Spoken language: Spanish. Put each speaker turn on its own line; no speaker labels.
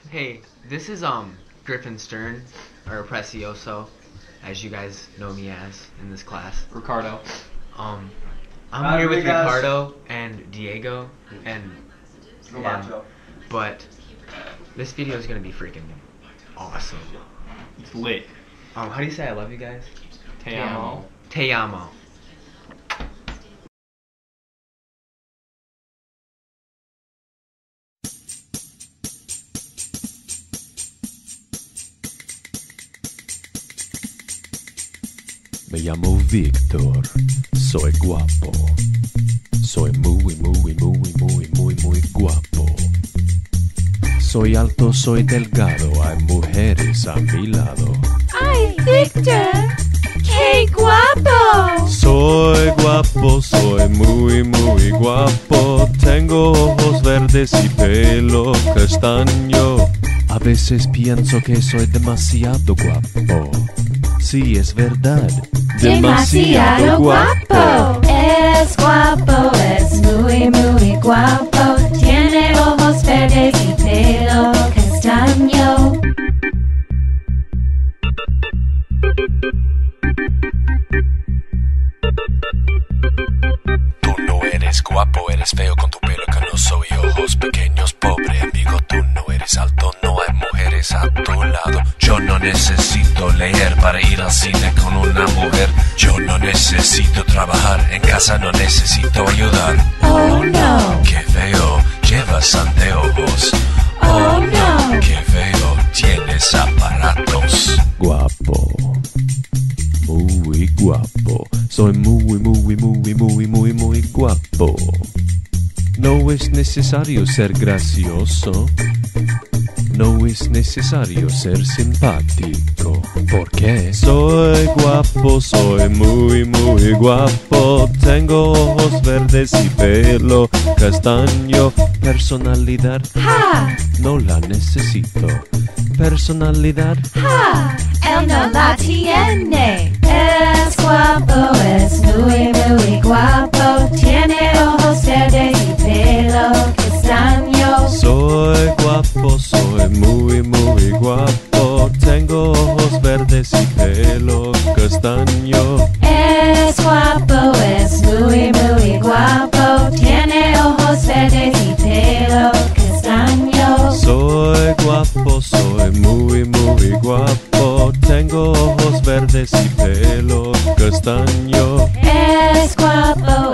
Hey, this is Griffin Stern, or Precioso, as you guys know me as in this class.
Ricardo.
I'm here with Ricardo and Diego and but this video is gonna be freaking awesome.
It's lit.
How do you say I love you guys?
Te amo.
Te amo.
Me llamo Víctor, soy guapo, soy muy guapo. Soy alto, soy delgado, hay mujeres a mi lado.
¡Ay, Víctor! ¡Qué guapo!
Soy guapo, soy muy guapo. Tengo ojos verdes y pelo castaño. A veces pienso que soy demasiado guapo. Sí, es verdad.
Demasiado guapo. Es guapo, es muy guapo. Tiene ojos verdes y pelo castaño.
Tú no eres guapo, eres feo con tu pelo canoso y ojos pequeños, pobre amigo. Tú no eres alto, no hay mujeres a tu lado. Yo no necesito leer para ir al cine con una mujer. Yo no necesito trabajar, en casa no necesito ayudar.
Oh no.
Qué feo, llevas anteojos.
Oh no.
Qué feo, tienes aparatos. Guapo, muy guapo. Soy muy guapo. No es necesario ser gracioso. No es necesario ser simpático. ¿Por qué? Soy guapo, soy muy guapo. Tengo ojos verdes y pelo castaño. Personalidad,
¡Ja!
no la necesito. Personalidad,
¡Ja! Él no la tiene. Es guapo, es muy guapo. Tiene ojos verdes y pelo castaño.
soy guapo, soy muy guapo. Tengo ojos verdes y pelo castaño.
Es guapo, es muy guapo. Tiene ojos verdes y pelo castaño.
Soy guapo, soy muy guapo. Tengo ojos verdes y pelo castaño.
Es guapo,